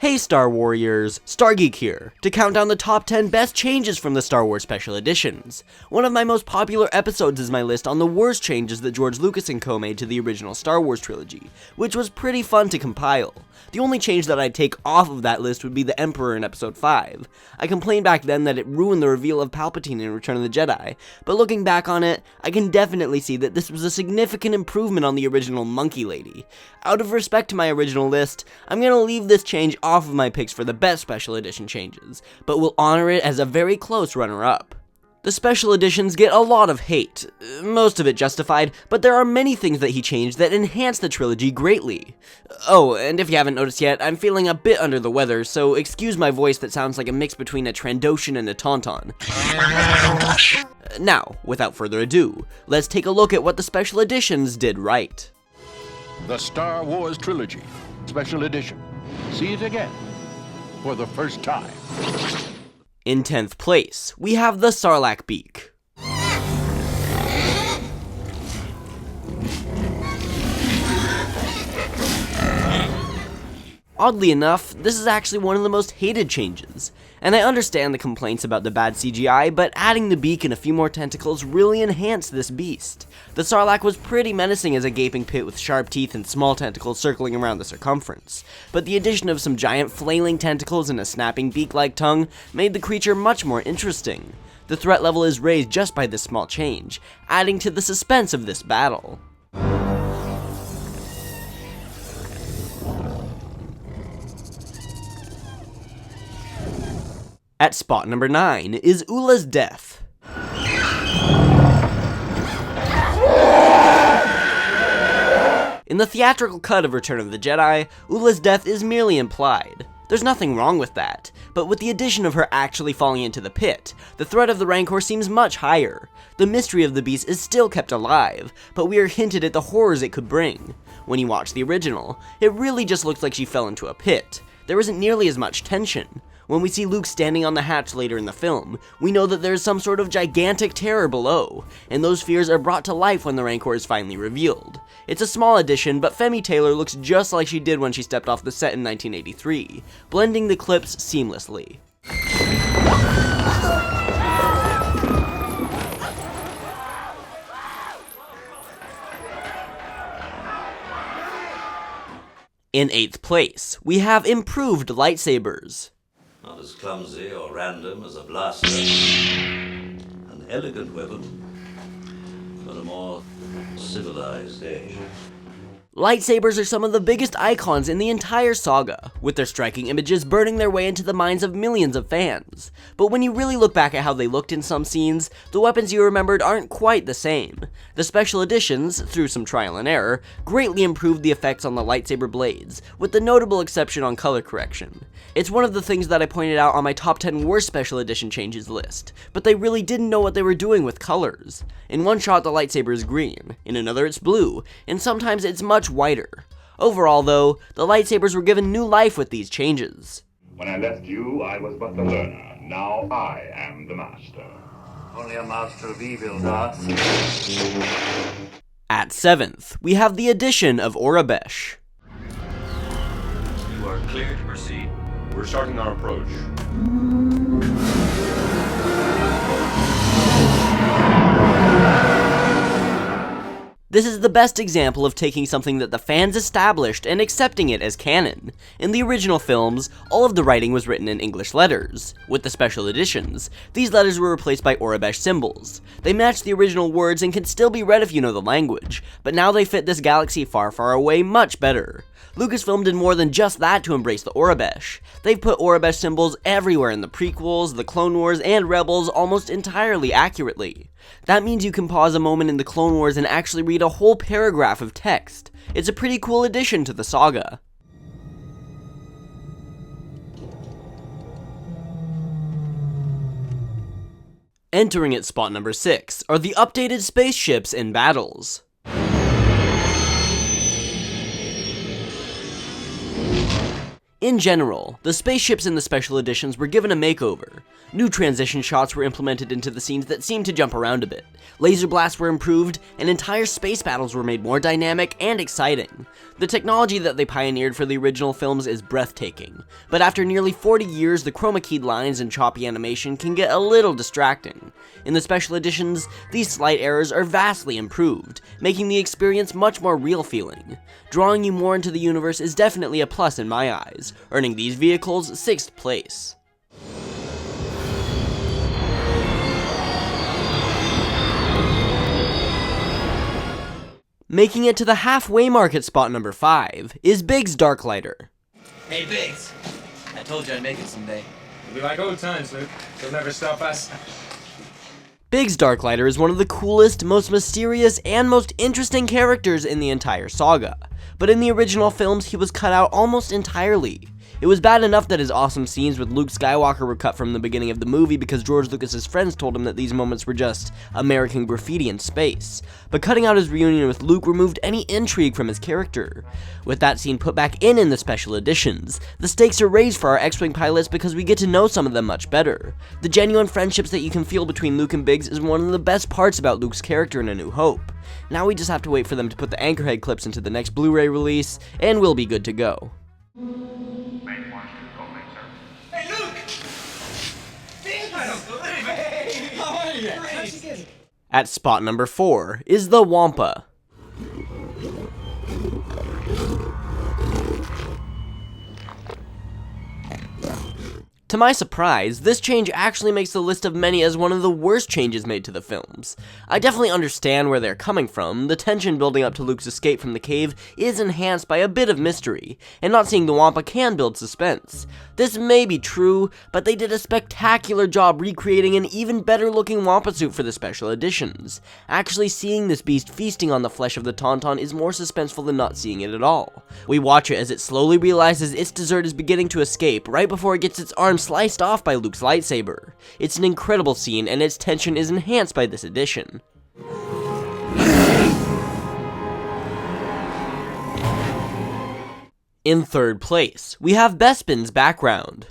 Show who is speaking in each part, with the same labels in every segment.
Speaker 1: Hey Star Warriors, Geek here, to count down the top 10 best changes from the Star Wars Special Editions. One of my most popular episodes is my list on the worst changes that George Lucas and co made to the original Star Wars trilogy, which was pretty fun to compile. The only change that I'd take off of that list would be the Emperor in Episode 5. I complained back then that it ruined the reveal of Palpatine in Return of the Jedi, but looking back on it, I can definitely see that this was a significant improvement on the original Monkey Lady. Out of respect to my original list, I'm gonna leave this change off of my picks for the best Special Edition changes, but will honor it as a very close runner-up. The Special Editions get a lot of hate, most of it justified, but there are many things that he changed that enhance the trilogy greatly. Oh, and if you haven't noticed yet, I'm feeling a bit under the weather, so excuse my voice that sounds like a mix between a Trandoshan and a Tauntaun. Now, without further ado, let's take a look at what the Special Editions did right.
Speaker 2: The Star Wars Trilogy, Special Edition. See it again, for the first time.
Speaker 1: In 10th place, we have the Sarlacc Peak. Oddly enough, this is actually one of the most hated changes, and I understand the complaints about the bad CGI, but adding the beak and a few more tentacles really enhanced this beast. The Sarlacc was pretty menacing as a gaping pit with sharp teeth and small tentacles circling around the circumference, but the addition of some giant flailing tentacles and a snapping beak-like tongue made the creature much more interesting. The threat level is raised just by this small change, adding to the suspense of this battle. At spot number 9 is Lulas Death. In the theatrical cut of Return of the Jedi, Lulas Death is merely implied. There's nothing wrong with that, but with the addition of her actually falling into the pit, the threat of the Rancor seems much higher. The mystery of the beast is still kept alive, but we are hinted at the horrors it could bring. When you watch the original, it really just looks like she fell into a pit. There isn't nearly as much tension. When we see Luke standing on the hatch later in the film, we know that there is some sort of gigantic terror below, and those fears are brought to life when the Rancor is finally revealed. It's a small addition, but Femi Taylor looks just like she did when she stepped off the set in 1983, blending the clips seamlessly. In 8th place, we have improved lightsabers.
Speaker 3: Not as clumsy or random as a blaster. An elegant weapon for a more civilized age.
Speaker 1: Lightsabers are some of the biggest icons in the entire saga, with their striking images burning their way into the minds of millions of fans. But when you really look back at how they looked in some scenes, the weapons you remembered aren't quite the same. The special editions, through some trial and error, greatly improved the effects on the lightsaber blades, with the notable exception on color correction. It's one of the things that I pointed out on my top 10 worst special edition changes list, but they really didn't know what they were doing with colors. In one shot the lightsaber is green, in another it's blue, and sometimes it's much whiter. Overall though, the lightsabers were given new life with these changes.
Speaker 4: When I left you, I was but the learner. Now I am the master.
Speaker 5: Only a master of evil, Darth.
Speaker 1: At 7th, we have the addition of Besh.
Speaker 5: You are clear to proceed.
Speaker 4: We're starting our approach.
Speaker 1: This is the best example of taking something that the fans established and accepting it as canon. In the original films, all of the writing was written in English letters. With the special editions, these letters were replaced by Besh symbols. They match the original words and can still be read if you know the language, but now they fit this galaxy far, far away much better. Lucasfilm did more than just that to embrace the Besh. They've put Besh symbols everywhere in the prequels, the Clone Wars, and Rebels almost entirely accurately. That means you can pause a moment in the Clone Wars and actually read a whole paragraph of text. It's a pretty cool addition to the saga. Entering at spot number 6 are the updated spaceships in battles. In general, the spaceships in the special editions were given a makeover. New transition shots were implemented into the scenes that seemed to jump around a bit. Laser blasts were improved, and entire space battles were made more dynamic and exciting. The technology that they pioneered for the original films is breathtaking, but after nearly 40 years, the chroma keyed lines and choppy animation can get a little distracting. In the special editions, these slight errors are vastly improved, making the experience much more real feeling. Drawing you more into the universe is definitely a plus in my eyes, earning these vehicles 6th place. Making it to the halfway mark at spot number 5 is Biggs Darklighter.
Speaker 6: Hey, Biggs. I told you I'd make it someday.
Speaker 7: It'll be like old times, Luke. They'll never stop us.
Speaker 1: Biggs Darklighter is one of the coolest, most mysterious, and most interesting characters in the entire saga. But in the original films, he was cut out almost entirely. It was bad enough that his awesome scenes with Luke Skywalker were cut from the beginning of the movie because George Lucas's friends told him that these moments were just American graffiti in space. But cutting out his reunion with Luke removed any intrigue from his character. With that scene put back in the special editions, the stakes are raised for our X-Wing pilots because we get to know some of them much better. The genuine friendships that you can feel between Luke and Biggs is one of the best parts about Luke's character in A New Hope. Now we just have to wait for them to put the Anchorhead clips into the next Blu-ray release, and we'll be good to go.
Speaker 7: Hey, Luke! I don't believe it! Hey, how are you? Great.
Speaker 1: At spot number 4 is the Wampa. To my surprise, this change actually makes the list of many as one of the worst changes made to the films. I definitely understand where they're coming from. The tension building up to Luke's escape from the cave is enhanced by a bit of mystery, and not seeing the Wampa can build suspense. This may be true, but they did a spectacular job recreating an even better looking Wampa suit for the special editions. Actually seeing this beast feasting on the flesh of the Tauntaun is more suspenseful than not seeing it at all. We watch it as it slowly realizes its dessert is beginning to escape right before it gets its arm sliced off by Luke's lightsaber. It's an incredible scene, and its tension is enhanced by this addition. In 3rd place, we have Bespin's background.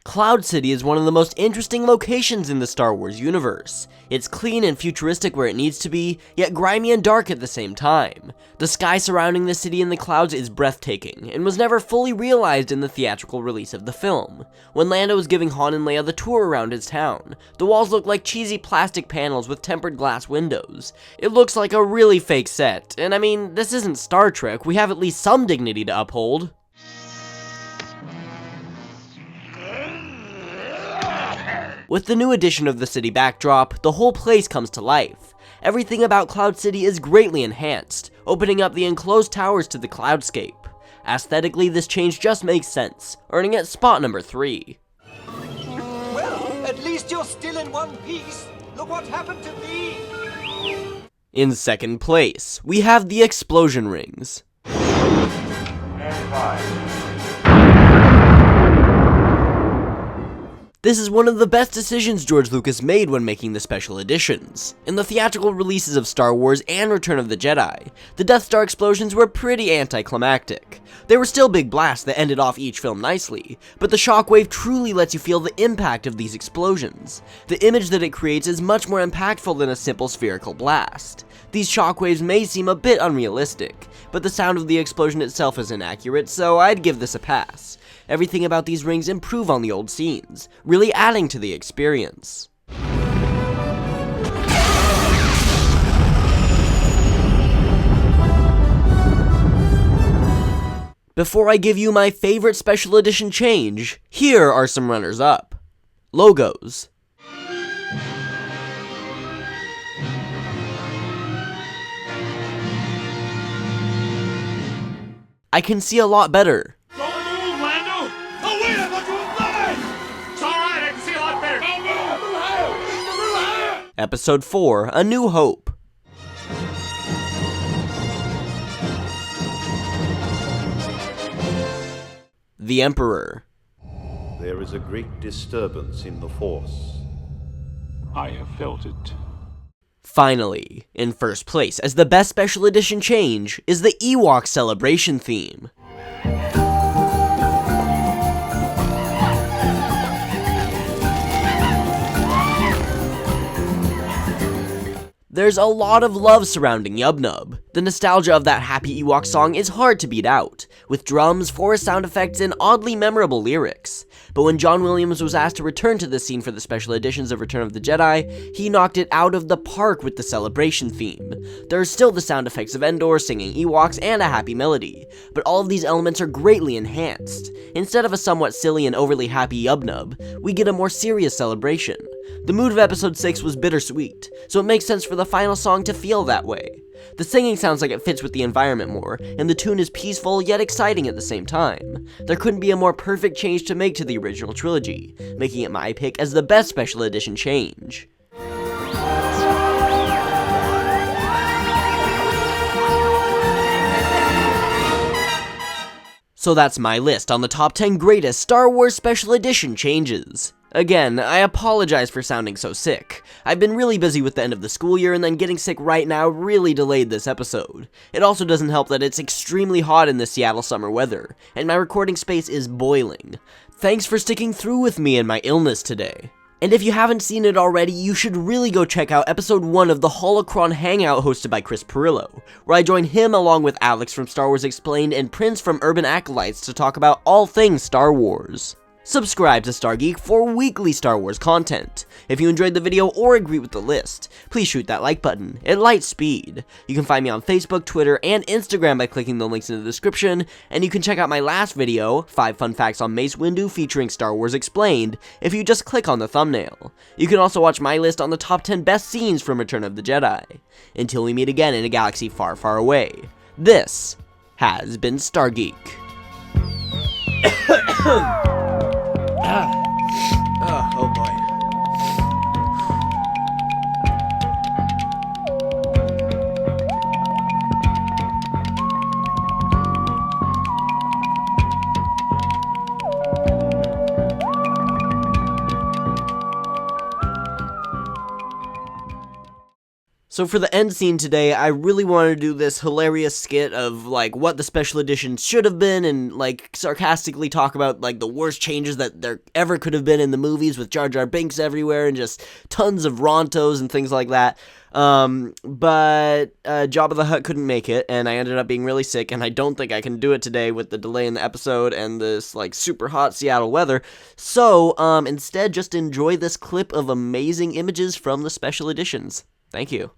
Speaker 1: Cloud City is one of the most interesting locations in the Star Wars universe. It's clean and futuristic where it needs to be, yet grimy and dark at the same time. The sky surrounding the city in the clouds is breathtaking, and was never fully realized in the theatrical release of the film. When Lando was giving Han and Leia the tour around his town, the walls look like cheesy plastic panels with tempered glass windows. It looks like a really fake set, and I mean, this isn't Star Trek, we have at least some dignity to uphold. With the new addition of the city backdrop, the whole place comes to life. Everything about Cloud City is greatly enhanced, opening up the enclosed towers to the cloudscape. Aesthetically, this change just makes sense, earning it spot number 3.
Speaker 8: Well, at least you're still in one piece. Look what happened to me.
Speaker 1: In 2nd place, we have the explosion rings.
Speaker 4: And 5.
Speaker 1: This is one of the best decisions George Lucas made when making the special editions. In the theatrical releases of Star Wars and Return of the Jedi, the Death Star explosions were pretty anticlimactic. They were still big blasts that ended off each film nicely, but the shockwave truly lets you feel the impact of these explosions. The image that it creates is much more impactful than a simple spherical blast. These shockwaves may seem a bit unrealistic, but the sound of the explosion itself is inaccurate, so I'd give this a pass. Everything about these rings improve on the old scenes, really adding to the experience. Before I give you my favorite special edition change, here are some runners-up. Logos. I can see a lot better.
Speaker 7: Don't move, Lando! Oh, wait, I thought you were flying! It's all right, I can see a lot better. Don't move! Higher!
Speaker 1: Episode 4, A New Hope. The Emperor.
Speaker 9: There is a great disturbance in the Force.
Speaker 2: I have felt it.
Speaker 1: Finally, in first place as the best special edition change is the Ewok celebration theme. There's a lot of love surrounding Yub Nub. The nostalgia of that happy Ewok song is hard to beat out, with drums, forest sound effects, and oddly memorable lyrics. But when John Williams was asked to return to this scene for the special editions of Return of the Jedi, he knocked it out of the park with the celebration theme. There are still the sound effects of Endor singing Ewoks and a happy melody, but all of these elements are greatly enhanced. Instead of a somewhat silly and overly happy Yub Nub, we get a more serious celebration. The mood of episode 6 was bittersweet, so it makes sense for the final song to feel that way. The singing sounds like it fits with the environment more, and the tune is peaceful yet exciting at the same time. There couldn't be a more perfect change to make to the original trilogy, making it my pick as the best special edition change. So that's my list on the top 10 greatest Star Wars Special Edition changes. Again, I apologize for sounding so sick. I've been really busy with the end of the school year, and then getting sick right now really delayed this episode. It also doesn't help that it's extremely hot in this Seattle summer weather, and my recording space is boiling. Thanks for sticking through with me in my illness today. And if you haven't seen it already, you should really go check out episode 1 of the Holocron Hangout hosted by Chris Perillo, where I join him along with Alex from Star Wars Explained and Prince from Urban Acolytes to talk about all things Star Wars. Subscribe to Star Geek for weekly Star Wars content. If you enjoyed the video or agree with the list, please shoot that like button at light speed. You can find me on Facebook, Twitter, and Instagram by clicking the links in the description, and you can check out my last video, 5 fun facts on Mace Windu featuring Star Wars Explained, if you just click on the thumbnail. You can also watch my list on the top 10 best scenes from Return of the Jedi. Until we meet again in a galaxy far, far away, this has been Star Geek. Oh boy. So for the end scene today, I really wanted to do this hilarious skit of, like, what the special editions should have been, and, like, sarcastically talk about, like, the worst changes that there ever could have been in the movies with Jar Jar Binks everywhere, and just tons of Rontos and things like that. But Jabba the Hutt couldn't make it, and I ended up being really sick, and I don't think I can do it today with the delay in the episode and this, like, super hot Seattle weather. So, instead, just enjoy this clip of amazing images from the special editions. Thank you.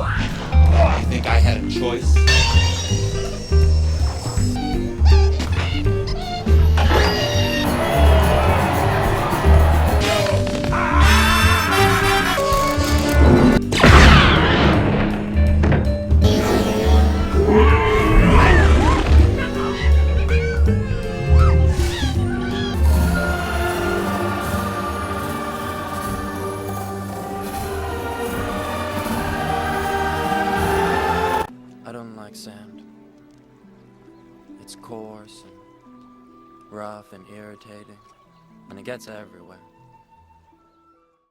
Speaker 9: I think I had a choice.
Speaker 10: I don't like sand. It's coarse and rough and irritating, and it gets everywhere.